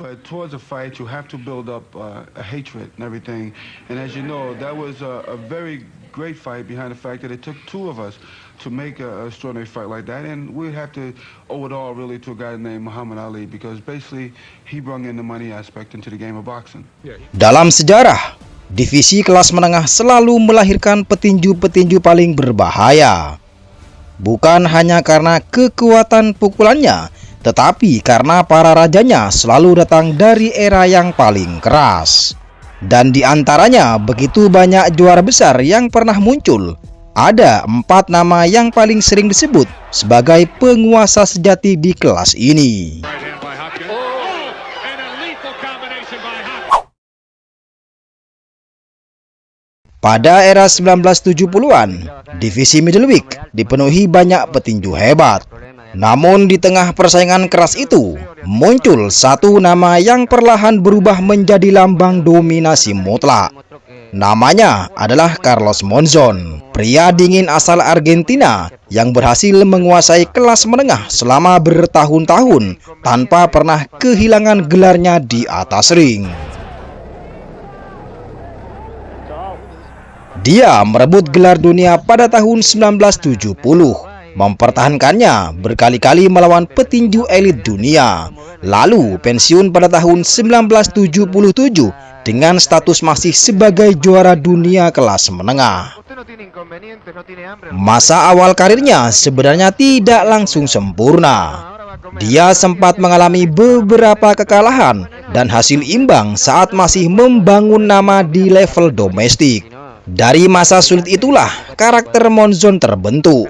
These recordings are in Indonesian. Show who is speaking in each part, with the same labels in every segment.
Speaker 1: but towards a fight, you have to build up a hatred and everything. And as you know, that was a very great fight behind the fact that it took two of us to make a extraordinary fight like that. And we have to owe it all really to a guy named Muhammad Ali, because basically he brought in the money aspect into the game of boxing.
Speaker 2: Dalam sejarah, divisi kelas menengah selalu melahirkan petinju-petinju paling berbahaya. Bukan hanya karena kekuatan pukulannya, tetapi karena para rajanya selalu datang dari era yang paling keras. Dan di antaranya begitu banyak juara besar yang pernah muncul. Ada 4 nama yang paling sering disebut sebagai penguasa sejati di kelas ini. Pada era 1970-an, divisi middleweight dipenuhi banyak petinju hebat. Namun di tengah persaingan keras itu, muncul satu nama yang perlahan berubah menjadi lambang dominasi mutlak. Namanya adalah Carlos Monzon, pria dingin asal Argentina yang berhasil menguasai kelas menengah selama bertahun-tahun tanpa pernah kehilangan gelarnya di atas ring. Dia merebut gelar dunia pada tahun 1970, mempertahankannya berkali-kali melawan petinju elit dunia, lalu pensiun pada tahun 1977 dengan status masih sebagai juara dunia kelas menengah. Masa awal karirnya sebenarnya tidak langsung sempurna. Dia sempat mengalami beberapa kekalahan dan hasil imbang saat masih membangun nama di level domestik. Dari masa sulit itulah karakter Monzon terbentuk.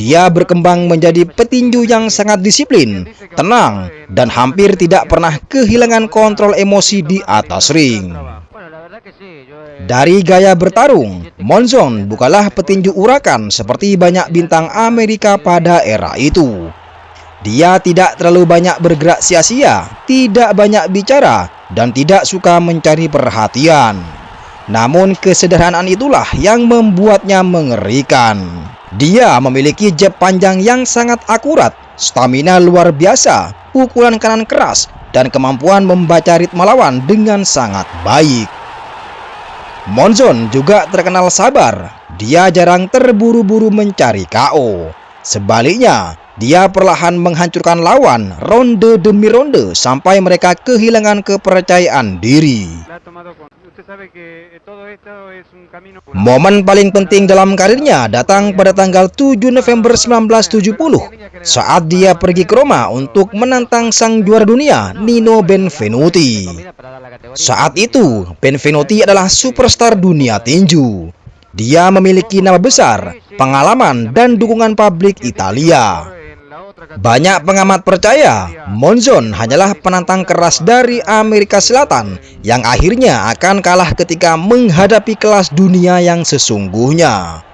Speaker 2: Dia berkembang menjadi petinju yang sangat disiplin, tenang, dan hampir tidak pernah kehilangan kontrol emosi di atas ring. Dari gaya bertarung, Monzon bukanlah petinju urakan seperti banyak bintang Amerika pada era itu. Dia tidak terlalu banyak bergerak sia-sia, tidak banyak bicara, dan tidak suka mencari perhatian. Namun kesederhanaan itulah yang membuatnya mengerikan. Dia memiliki jab panjang yang sangat akurat, stamina luar biasa, pukulan kanan keras, dan kemampuan membaca ritme lawan dengan sangat baik. Monzon juga terkenal sabar. Dia jarang terburu-buru mencari KO. Sebaliknya, dia perlahan menghancurkan lawan ronde demi ronde sampai mereka kehilangan kepercayaan diri. Momen paling penting dalam karirnya datang pada tanggal 7 November 1970 saat dia pergi ke Roma untuk menantang sang juara dunia Nino Benvenuti. Saat itu, Benvenuti adalah superstar dunia tinju. Dia memiliki nama besar, pengalaman, dan dukungan publik Italia. Banyak pengamat percaya Monzon hanyalah penantang keras dari Amerika Selatan yang akhirnya akan kalah ketika menghadapi kelas dunia yang sesungguhnya.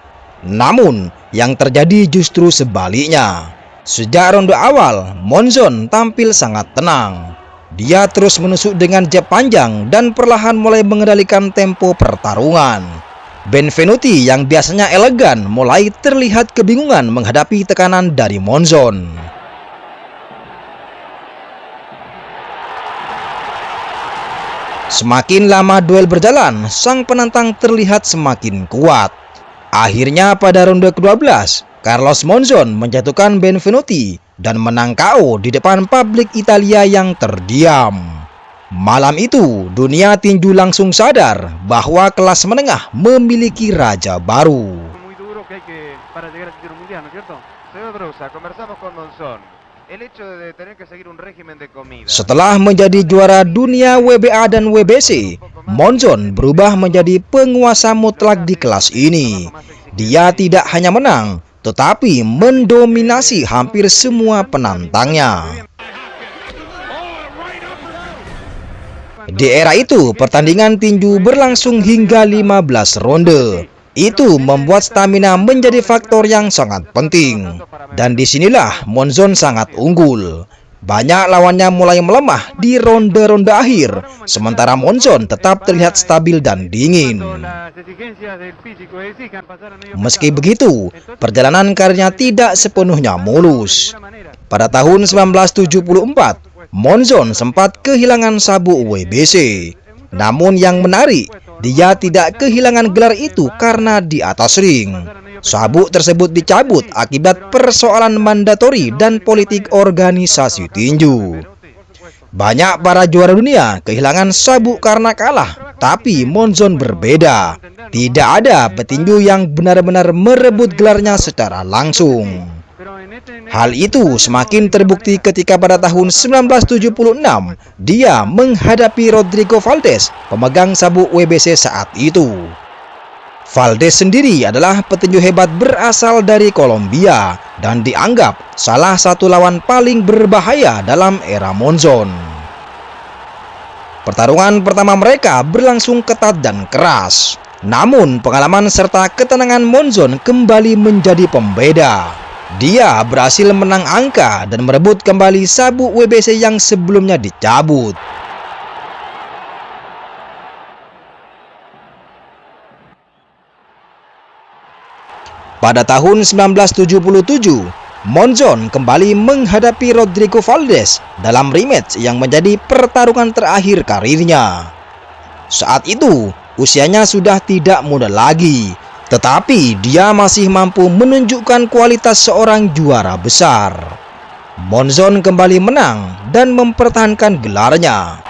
Speaker 2: Namun, yang terjadi justru sebaliknya. Sejak ronde awal, Monzon tampil sangat tenang. Dia terus menusuk dengan jab panjang dan perlahan mulai mengendalikan tempo pertarungan. Benvenuti yang biasanya elegan mulai terlihat kebingungan menghadapi tekanan dari Monzon. Semakin lama duel berjalan, sang penantang terlihat semakin kuat. Akhirnya pada ronde ke-12, Carlos Monzon menjatuhkan Benvenuti dan menang KO di depan publik Italia yang terdiam. Malam itu, dunia tinju langsung sadar bahwa kelas menengah memiliki raja baru. Setelah menjadi juara dunia WBA dan WBC, Monzon berubah menjadi penguasa mutlak di kelas ini. Dia tidak hanya menang, tetapi mendominasi hampir semua penantangnya. Di era itu, pertandingan tinju berlangsung hingga 15 ronde. Itu membuat stamina menjadi faktor yang sangat penting. Dan disinilah Monzon sangat unggul. Banyak lawannya mulai melemah di ronde-ronde akhir, sementara Monzon tetap terlihat stabil dan dingin. Meski begitu, perjalanan karirnya tidak sepenuhnya mulus. Pada tahun 1974, Monzon sempat kehilangan sabuk WBC. Namun yang menarik, dia tidak kehilangan gelar itu karena di atas ring. Sabuk tersebut dicabut akibat persoalan mandatori dan politik organisasi tinju. Banyak para juara dunia kehilangan sabuk karena kalah, tapi Monzon berbeda. Tidak ada petinju yang benar-benar merebut gelarnya secara langsung. Hal itu semakin terbukti ketika pada tahun 1976 dia menghadapi Rodrigo Valdez, pemegang sabuk WBC saat itu. Valdez sendiri adalah petinju hebat berasal dari Kolombia dan dianggap salah satu lawan paling berbahaya dalam era Monzon. Pertarungan pertama mereka berlangsung ketat dan keras. Namun pengalaman serta ketenangan Monzon kembali menjadi pembeda. Dia berhasil menang angka dan merebut kembali sabuk WBC yang sebelumnya dicabut. Pada tahun 1977, Monzon kembali menghadapi Rodrigo Valdez dalam rematch yang menjadi pertarungan terakhir karirnya. Saat itu, usianya sudah tidak muda lagi, tetapi dia masih mampu menunjukkan kualitas seorang juara besar. Monzon kembali menang dan mempertahankan gelarnya.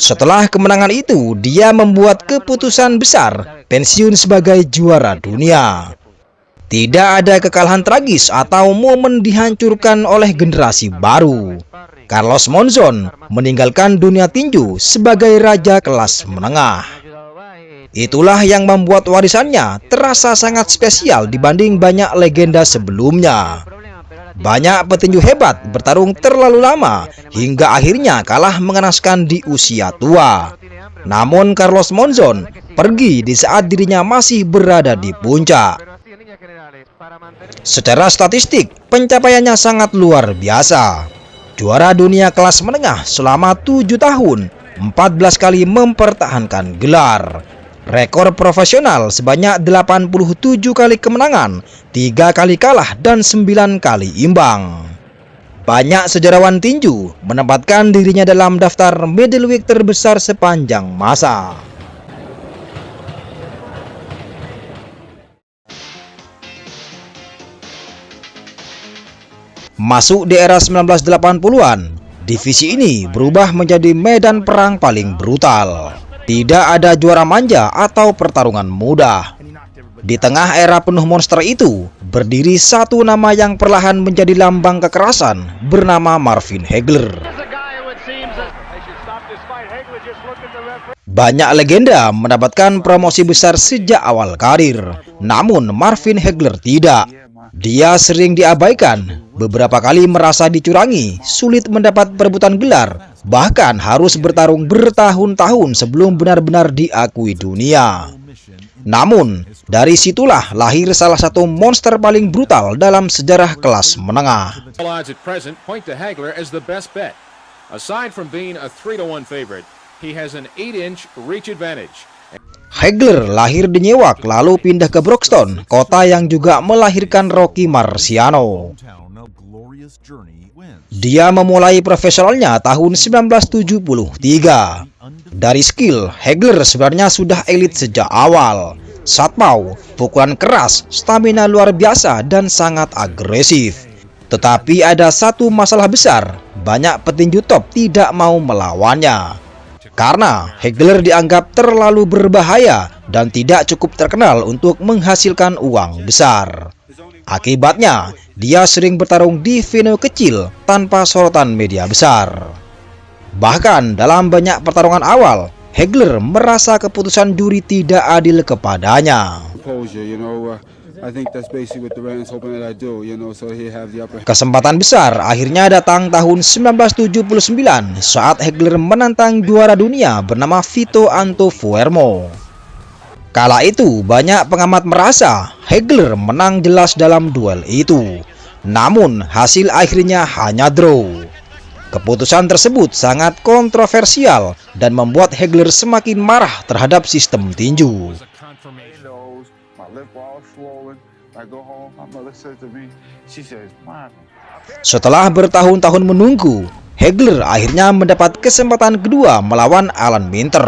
Speaker 2: Setelah kemenangan itu, dia membuat keputusan besar pensiun sebagai juara dunia. Tidak ada kekalahan tragis atau momen dihancurkan oleh generasi baru. Carlos Monzon meninggalkan dunia tinju sebagai raja kelas menengah. Itulah yang membuat warisannya terasa sangat spesial dibanding banyak legenda sebelumnya. Banyak petinju hebat bertarung terlalu lama hingga akhirnya kalah mengenaskan di usia tua. Namun Carlos Monzon pergi di saat dirinya masih berada di puncak. Secara statistik, pencapaiannya sangat luar biasa. Juara dunia kelas menengah selama 7 tahun, 14 kali mempertahankan gelar. Rekor profesional sebanyak 87 kali kemenangan, 3 kali kalah dan 9 kali imbang. Banyak sejarawan tinju menempatkan dirinya dalam daftar middleweight terbesar sepanjang masa. Masuk di era 1980-an, divisi ini berubah menjadi medan perang paling brutal. Tidak ada juara manja atau pertarungan mudah. Di tengah era penuh monster itu, berdiri satu nama yang perlahan menjadi lambang kekerasan, bernama Marvin Hagler. Banyak legenda mendapatkan promosi besar sejak awal karir, namun Marvin Hagler tidak. Dia sering diabaikan, beberapa kali merasa dicurangi, sulit mendapat perebutan gelar, bahkan harus bertarung bertahun-tahun sebelum benar-benar diakui dunia. Namun, dari situlah lahir salah satu monster paling brutal dalam sejarah kelas menengah. Hagler lahir di Newark lalu pindah ke Broxton, kota yang juga melahirkan Rocky Marciano. Dia memulai profesionalnya tahun 1973. Dari skill, Hagler sebenarnya sudah elit sejak awal. Satpau, pukulan keras, stamina luar biasa dan sangat agresif. Tetapi ada satu masalah besar, banyak petinju top tidak mau melawannya. Karena Hagler dianggap terlalu berbahaya dan tidak cukup terkenal untuk menghasilkan uang besar. Akibatnya, dia sering bertarung di venue kecil tanpa sorotan media besar. Bahkan dalam banyak pertarungan awal, Hagler merasa keputusan juri tidak adil kepadanya. Kesempatan besar akhirnya datang tahun 1979 saat Hagler menantang juara dunia bernama Vito Antuofermo. Kala itu banyak pengamat merasa Hagler menang jelas dalam duel itu. Namun hasil akhirnya hanya draw. Keputusan tersebut sangat kontroversial dan membuat Hagler semakin marah terhadap sistem tinju.
Speaker 1: I go home, my mother says to me, she says, "Man."
Speaker 2: Setelah bertahun-tahun menunggu, Hagler akhirnya mendapat kesempatan kedua melawan Alan Minter.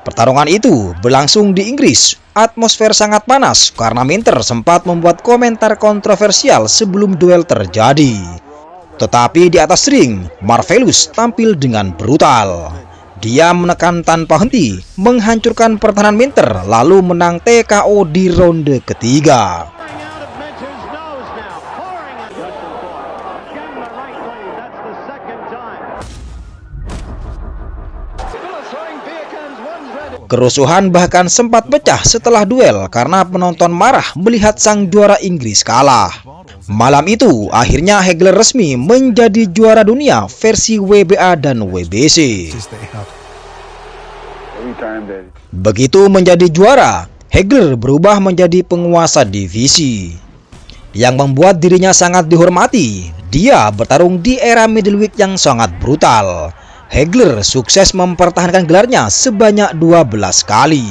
Speaker 2: Pertarungan itu berlangsung di Inggris. Atmosfer sangat panas karena Minter sempat membuat komentar kontroversial sebelum duel terjadi. Tetapi di atas ring, Marvelous tampil dengan brutal. Dia menekan tanpa henti, menghancurkan pertahanan Minter, lalu menang TKO di ronde ketiga. Kerusuhan bahkan sempat pecah setelah duel karena penonton marah melihat sang juara Inggris kalah. Malam itu, akhirnya Hagler resmi menjadi juara dunia versi WBA dan WBC. Begitu menjadi juara, Hagler berubah menjadi penguasa divisi, yang membuat dirinya sangat dihormati. Dia bertarung di era middleweight yang sangat brutal. Hagler sukses mempertahankan gelarnya sebanyak 12 kali.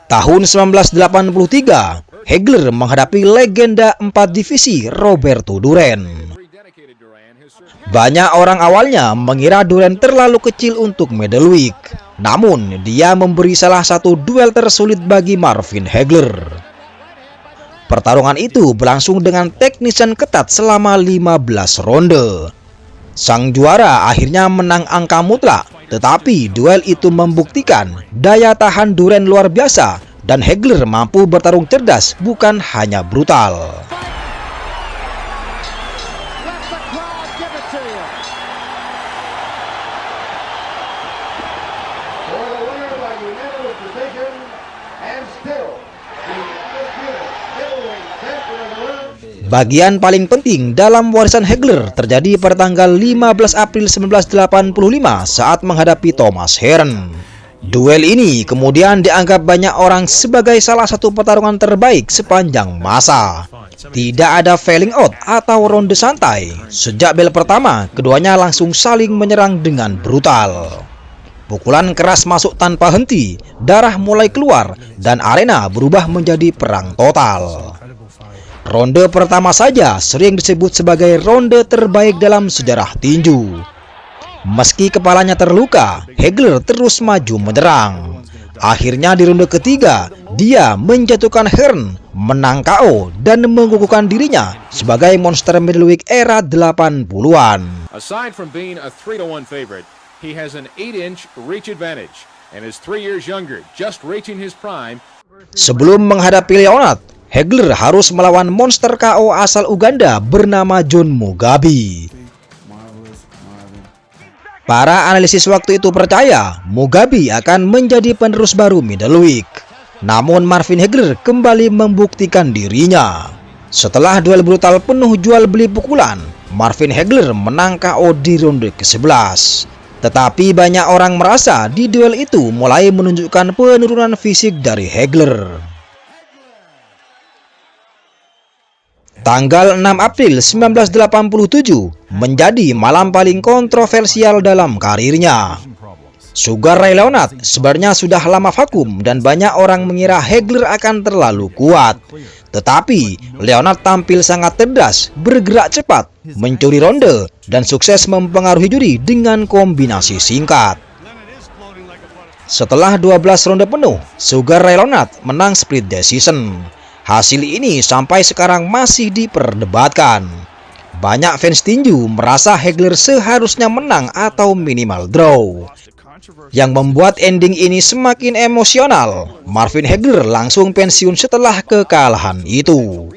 Speaker 2: Tahun 1983, Hagler menghadapi legenda 4 divisi Roberto Duran. Banyak orang awalnya mengira Duran terlalu kecil untuk middleweight. Namun, dia memberi salah satu duel tersulit bagi Marvin Hagler. Pertarungan itu berlangsung dengan teknisan ketat selama 15 ronde. Sang juara akhirnya menang angka mutlak, tetapi duel itu membuktikan daya tahan Duran luar biasa dan Hagler mampu bertarung cerdas, bukan hanya brutal. Bagian paling penting dalam warisan Hagler terjadi pada tanggal 15 April 1985 saat menghadapi Thomas Hearn. Duel ini kemudian dianggap banyak orang sebagai salah satu pertarungan terbaik sepanjang masa. Tidak ada failing out atau ronde santai. Sejak bel pertama, keduanya langsung saling menyerang dengan brutal. Pukulan keras masuk tanpa henti, darah mulai keluar, dan arena berubah menjadi perang total. Ronde pertama saja sering disebut sebagai ronde terbaik dalam sejarah tinju. Meski kepalanya terluka, Hagler terus maju menyerang. Akhirnya di ronde ketiga, dia menjatuhkan Hearn, menang KO, dan mengukuhkan dirinya sebagai monster middleweight era 80-an.
Speaker 3: Aside from being a 3-1 favorite, he has an 8-inch reach advantage and is 3 years younger, just reaching his prime.
Speaker 2: Sebelum menghadapi Leonard, Hagler harus melawan monster KO asal Uganda bernama John Mugabe. Para analisis waktu itu percaya Mugabe akan menjadi penerus baru middleweight. Namun Marvin Hagler kembali membuktikan dirinya. Setelah duel brutal penuh jual beli pukulan, Marvin Hagler menang KO di ronde ke-11. Tetapi banyak orang merasa di duel itu mulai menunjukkan penurunan fisik dari Hagler. Tanggal 6 April 1987 menjadi malam paling kontroversial dalam karirnya. Sugar Ray Leonard sebenarnya sudah lama vakum dan banyak orang mengira Hagler akan terlalu kuat. Tetapi Leonard tampil sangat cerdas, bergerak cepat, mencuri ronde, dan sukses mempengaruhi juri dengan kombinasi singkat. Setelah 12 ronde penuh, Sugar Ray Leonard menang split decision. Hasil ini sampai sekarang masih diperdebatkan. Banyak fans tinju merasa Hagler seharusnya menang atau minimal draw. Yang membuat ending ini semakin emosional. Marvin Hagler langsung pensiun setelah kekalahan itu.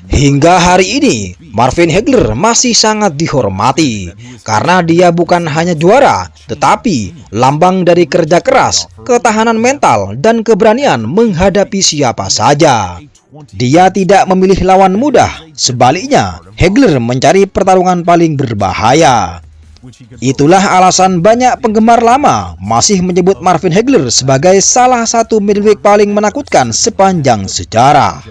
Speaker 2: Hingga hari ini, Marvin Hagler masih sangat dihormati karena dia bukan hanya juara, tetapi lambang dari kerja keras, ketahanan mental, dan keberanian menghadapi siapa saja. Dia tidak memilih lawan mudah, sebaliknya Hagler mencari pertarungan paling berbahaya. Itulah alasan banyak penggemar lama masih menyebut Marvin Hagler sebagai salah satu middleweight paling menakutkan sepanjang sejarah.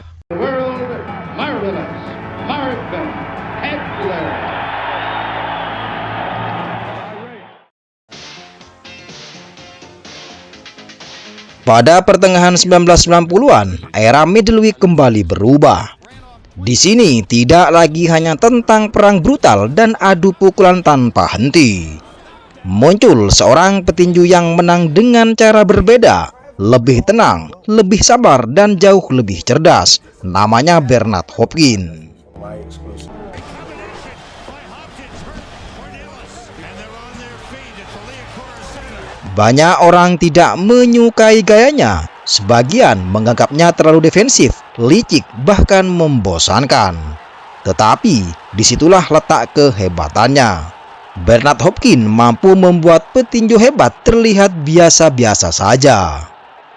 Speaker 2: Pada pertengahan 1990-an, era middleweight kembali berubah. Di sini tidak lagi hanya tentang perang brutal dan adu pukulan tanpa henti. Muncul seorang petinju yang menang dengan cara berbeda, lebih tenang, lebih sabar, dan jauh lebih cerdas. Namanya Bernard Hopkins. Banyak orang tidak menyukai gayanya. Sebagian menganggapnya terlalu defensif, licik, bahkan membosankan. Tetapi disitulah letak kehebatannya. Bernard Hopkins mampu membuat petinju hebat terlihat biasa-biasa saja.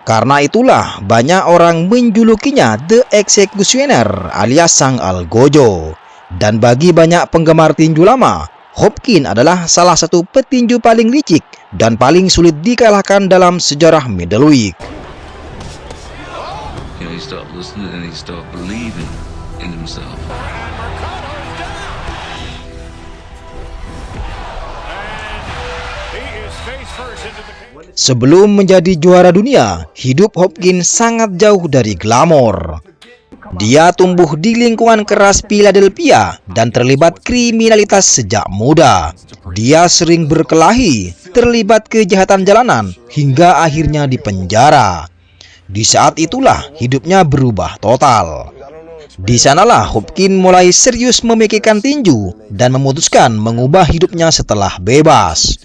Speaker 2: Karena itulah banyak orang menjulukinya The Executioner alias Sang Algojo. Dan bagi banyak penggemar tinju lama, Hopkins adalah salah satu petinju paling licik dan paling sulit dikalahkan dalam sejarah middleweight.
Speaker 4: He start listening and he start believing in himself.
Speaker 2: Sebelum menjadi juara dunia, hidup Hopkins sangat jauh dari glamor. Dia tumbuh di lingkungan keras Philadelphia dan terlibat kriminalitas sejak muda. Dia sering berkelahi, terlibat kejahatan jalanan, hingga akhirnya dipenjara. Di saat itulah hidupnya berubah total. Di sanalah Hopkins mulai serius memikirkan tinju dan memutuskan mengubah hidupnya setelah bebas.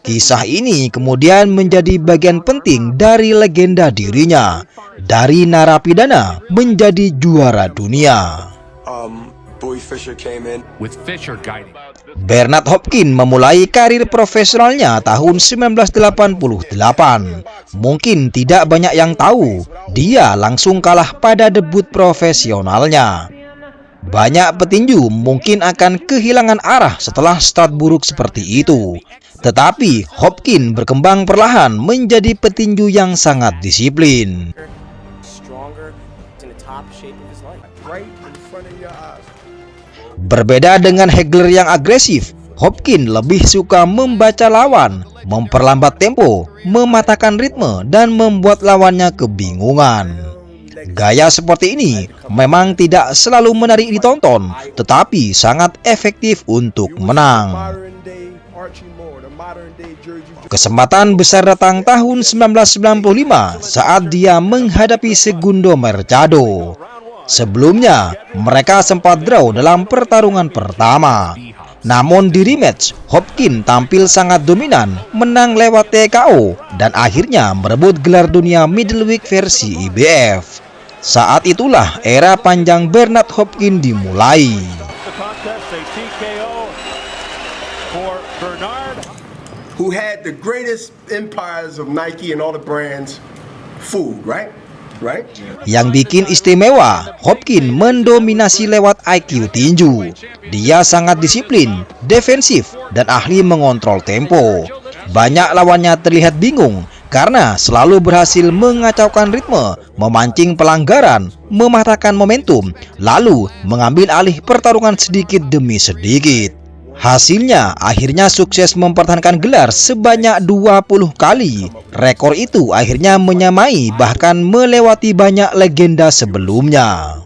Speaker 2: Kisah ini kemudian menjadi bagian penting dari legenda dirinya, dari narapidana menjadi juara dunia. Bernard Hopkins memulai karir profesionalnya tahun 1988. Mungkin tidak banyak yang tahu, dia langsung kalah pada debut profesionalnya. Banyak petinju mungkin akan kehilangan arah setelah start buruk seperti itu. Tetapi Hopkins berkembang perlahan menjadi petinju yang sangat disiplin. Berbeda dengan Hagler yang agresif, Hopkins lebih suka membaca lawan, memperlambat tempo, mematahkan ritme, dan membuat lawannya kebingungan. Gaya seperti ini memang tidak selalu menarik ditonton, tetapi sangat efektif untuk menang. Kesempatan besar datang tahun 1995 saat dia menghadapi Segundo Machado. Sebelumnya, mereka sempat draw dalam pertarungan pertama. Namun di rematch, Hopkins tampil sangat dominan, menang lewat TKO, dan akhirnya merebut gelar dunia middleweight versi IBF. Saat itulah era panjang Bernard Hopkins dimulai.
Speaker 5: Who had the greatest empires of Nike and all the brands, food, right?
Speaker 2: Yang bikin istimewa, Hopkins mendominasi lewat IQ tinju. Dia sangat disiplin, defensif, dan ahli mengontrol tempo. Banyak lawannya terlihat bingung karena selalu berhasil mengacaukan ritme, memancing pelanggaran, mematahkan momentum, lalu mengambil alih pertarungan sedikit demi sedikit. Hasilnya akhirnya sukses mempertahankan gelar sebanyak 20 kali. Rekor itu akhirnya menyamai bahkan melewati banyak legenda sebelumnya.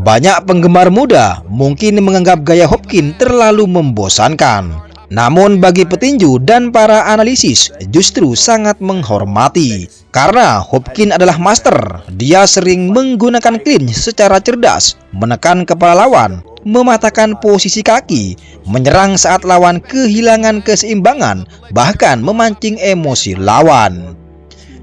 Speaker 2: Banyak penggemar muda mungkin menganggap gaya Hopkins terlalu membosankan. Namun bagi petinju dan para analisis justru sangat menghormati. Karena Hopkins adalah master, dia sering menggunakan clinch secara cerdas, menekan kepala lawan, mematahkan posisi kaki, menyerang saat lawan kehilangan keseimbangan, bahkan memancing emosi lawan.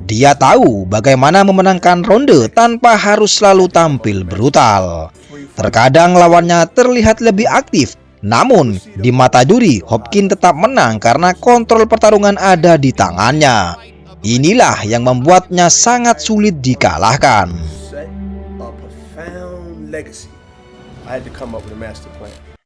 Speaker 2: Dia tahu bagaimana memenangkan ronde tanpa harus selalu tampil brutal. Terkadang lawannya terlihat lebih aktif, namun di mata juri Hopkins tetap menang karena kontrol pertarungan ada di tangannya. Inilah yang membuatnya sangat sulit dikalahkan.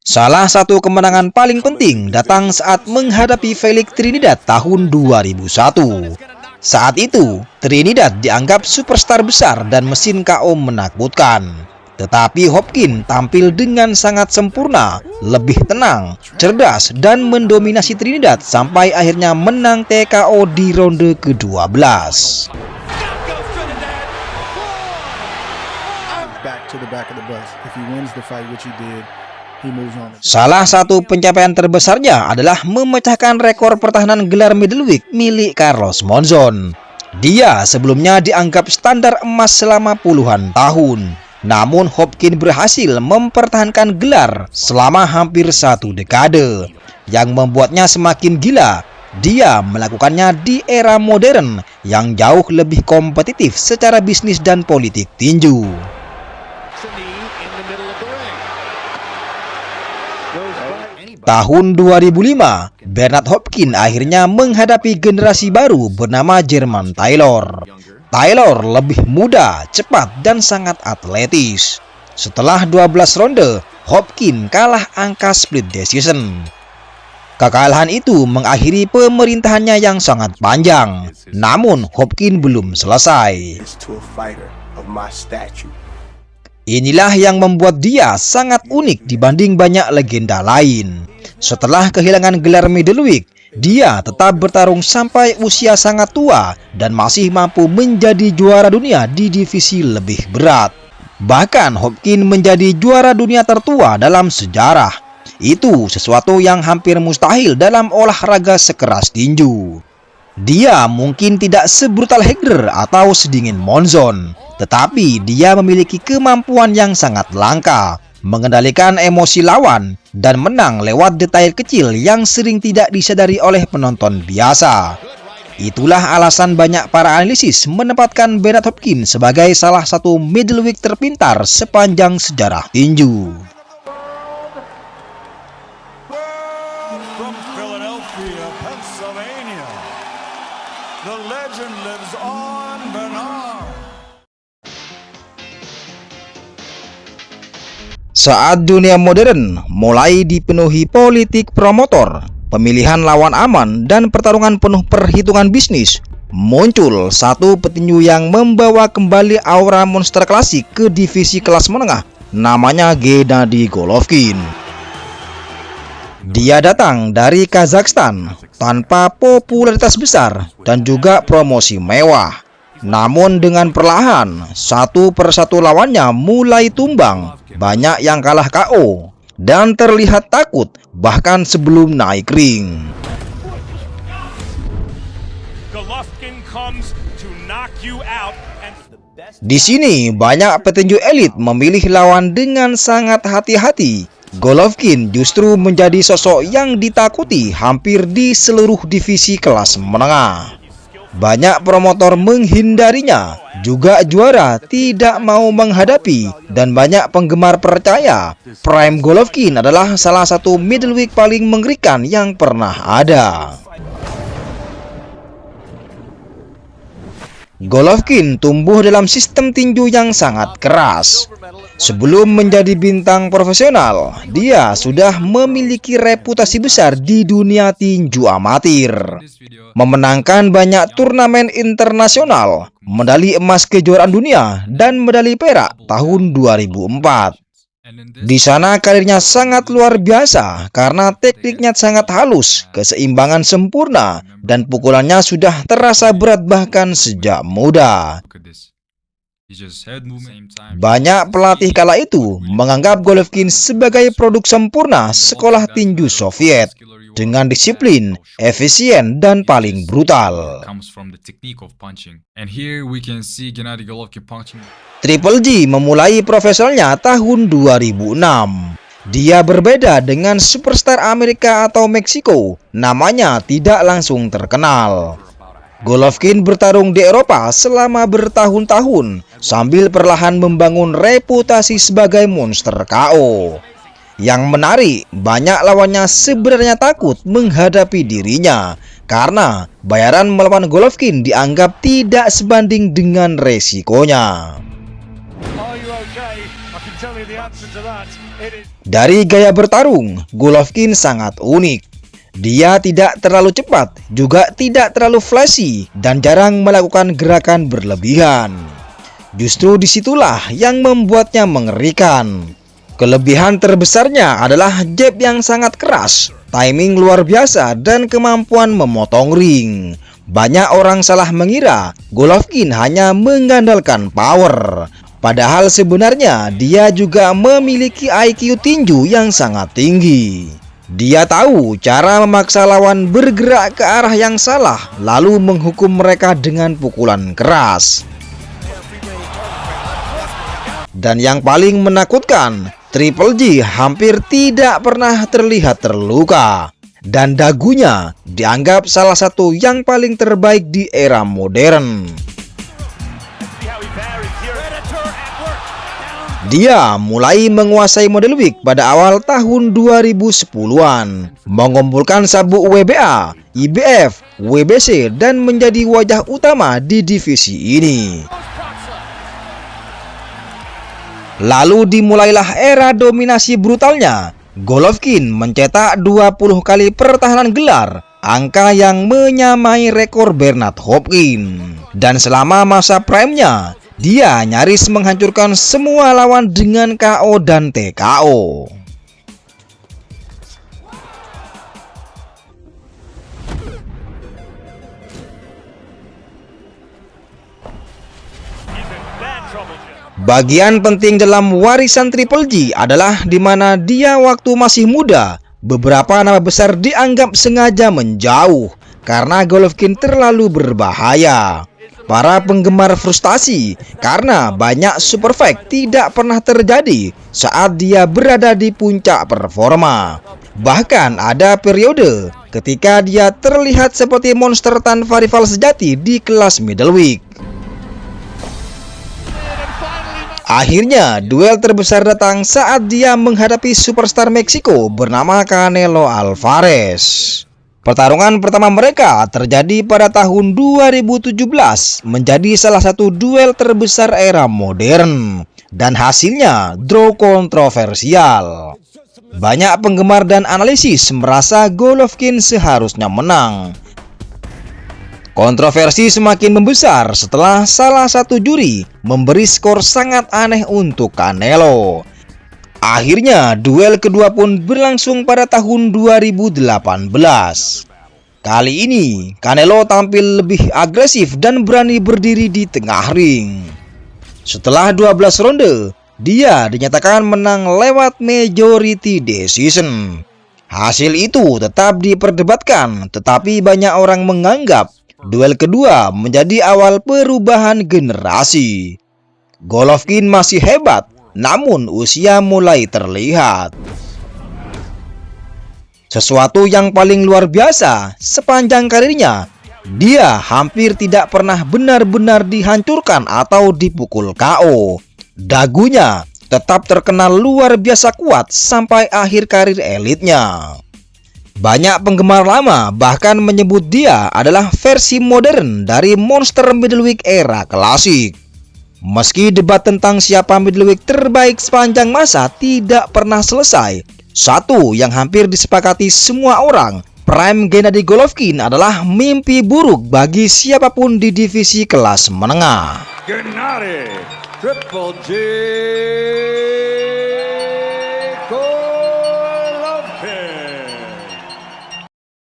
Speaker 2: Salah satu kemenangan paling penting datang saat menghadapi Felix Trinidad tahun 2001. Saat itu, Trinidad dianggap superstar besar dan mesin KO menakutkan. Tetapi Hopkins tampil dengan sangat sempurna, lebih tenang, cerdas, dan mendominasi Trinidad sampai akhirnya menang TKO di ronde ke-12.
Speaker 6: to the back of the bus. If he wins the fight, which he did, he moves on.
Speaker 2: Salah satu pencapaian terbesarnya adalah memecahkan rekor pertahanan gelar middleweight milik Carlos Monzon. Dia sebelumnya dianggap standar emas selama puluhan tahun. Namun Hopkins berhasil mempertahankan gelar selama hampir 1 dekade. Yang membuatnya semakin gila, dia melakukannya di era modern yang jauh lebih kompetitif secara bisnis dan politik tinju. Tahun 2005, Bernard Hopkins akhirnya menghadapi generasi baru bernama Jermain Taylor. Taylor lebih muda, cepat, dan sangat atletis. Setelah 12 ronde, Hopkins kalah angka split decision. Kekalahan itu mengakhiri pemerintahannya yang sangat panjang. Namun, Hopkins belum selesai. Inilah yang membuat dia sangat unik dibanding banyak legenda lain. Setelah kehilangan gelar middleweight, dia tetap bertarung sampai usia sangat tua dan masih mampu menjadi juara dunia di divisi lebih berat. Bahkan Hopkins menjadi juara dunia tertua dalam sejarah. Itu sesuatu yang hampir mustahil dalam olahraga sekeras tinju. Dia mungkin tidak sebrutal Hagler atau sedingin Monzon, tetapi dia memiliki kemampuan yang sangat langka, mengendalikan emosi lawan, dan menang lewat detail kecil yang sering tidak disadari oleh penonton biasa. Itulah alasan banyak para analisis menempatkan Bernard Hopkins sebagai salah satu middleweight terpintar sepanjang sejarah tinju.
Speaker 7: From Philadelphia, Pennsylvania, the legend lives on, Bernard.
Speaker 2: Saat dunia modern mulai dipenuhi politik promotor, pemilihan lawan aman, dan pertarungan penuh perhitungan bisnis, muncul satu petinju yang membawa kembali aura monster klasik ke divisi kelas menengah, namanya Gennady Golovkin. Dia datang dari Kazakhstan tanpa popularitas besar dan juga promosi mewah. Namun dengan perlahan, satu persatu lawannya mulai tumbang, banyak yang kalah KO, dan terlihat takut bahkan sebelum naik ring. Di sini banyak petinju elit memilih lawan dengan sangat hati-hati. Golovkin justru menjadi sosok yang ditakuti hampir di seluruh divisi kelas menengah. Banyak promotor menghindarinya, juga juara tidak mau menghadapi, dan banyak penggemar percaya Prime Golovkin adalah salah satu middleweight paling mengerikan yang pernah ada. Golovkin tumbuh dalam sistem tinju yang sangat keras. Sebelum menjadi bintang profesional, dia sudah memiliki reputasi besar di dunia tinju amatir. Memenangkan banyak turnamen internasional, medali emas kejuaraan dunia, dan medali perak tahun 2004. Di sana karirnya sangat luar biasa karena tekniknya sangat halus, keseimbangan sempurna, dan pukulannya sudah terasa berat bahkan sejak muda. Banyak pelatih kala itu menganggap Golovkin sebagai produk sempurna sekolah tinju Soviet dengan disiplin, efisien, dan paling brutal. Triple G memulai profesionalnya tahun 2006. Dia berbeda dengan superstar Amerika atau Meksiko, namanya tidak langsung terkenal. Golovkin bertarung di Eropa selama bertahun-tahun sambil perlahan membangun reputasi sebagai monster KO. Yang menarik, banyak lawannya sebenarnya takut menghadapi dirinya karena bayaran melawan Golovkin dianggap tidak sebanding dengan resikonya. Dari gaya bertarung, Golovkin sangat unik. Dia tidak terlalu cepat, juga tidak terlalu flashy, dan jarang melakukan gerakan berlebihan. Justru disitulah yang membuatnya mengerikan. Kelebihan terbesarnya adalah jab yang sangat keras, timing luar biasa, dan kemampuan memotong ring. Banyak orang salah mengira Golovkin hanya mengandalkan power. Padahal sebenarnya dia juga memiliki IQ tinju yang sangat tinggi. Dia tahu cara memaksa lawan bergerak ke arah yang salah, lalu menghukum mereka dengan pukulan keras. Dan yang paling menakutkan, Triple G hampir tidak pernah terlihat terluka. Dan dagunya dianggap salah satu yang paling terbaik di era modern. Dia mulai menguasai middleweight pada awal tahun 2010-an, mengumpulkan sabuk WBA, IBF, WBC, dan menjadi wajah utama di divisi ini. Lalu dimulailah era dominasi brutalnya. Golovkin mencetak 20 kali pertahanan gelar, angka yang menyamai rekor Bernard Hopkins. Dan selama masa prime-nya, dia nyaris menghancurkan semua lawan dengan KO dan TKO. Bagian penting dalam warisan Triple G adalah di mana dia waktu masih muda, beberapa nama besar dianggap sengaja menjauh karena Golovkin terlalu berbahaya. Para penggemar frustasi karena banyak super fight tidak pernah terjadi saat dia berada di puncak performa. Bahkan ada periode ketika dia terlihat seperti monster tanpa rival sejati di kelas middleweight. Akhirnya duel terbesar datang saat dia menghadapi superstar Meksiko bernama Canelo Alvarez. Pertarungan pertama mereka terjadi pada tahun 2017, menjadi salah satu duel terbesar era modern, dan hasilnya draw kontroversial. Banyak penggemar dan analisis merasa Golovkin seharusnya menang. Kontroversi semakin membesar setelah salah satu juri memberi skor sangat aneh untuk Canelo. Akhirnya duel kedua pun berlangsung pada tahun 2018. Kali ini Canelo tampil lebih agresif dan berani berdiri di tengah ring. Setelah 12 ronde, dia dinyatakan menang lewat majority decision. Hasil itu tetap diperdebatkan, tetapi banyak orang menganggap duel kedua menjadi awal perubahan generasi. Golovkin masih hebat, namun usia mulai terlihat. Sesuatu yang paling luar biasa sepanjang karirnya, dia hampir tidak pernah benar-benar dihancurkan atau dipukul KO. Dagunya tetap terkenal luar biasa kuat sampai akhir karir elitnya. Banyak penggemar lama bahkan menyebut dia adalah versi modern dari monster middleweight era klasik. Meski debat tentang siapa middleweight terbaik sepanjang masa tidak pernah selesai, satu yang hampir disepakati semua orang, prime Gennady Golovkin adalah mimpi buruk bagi siapapun di divisi kelas menengah.
Speaker 7: Gennady Triple G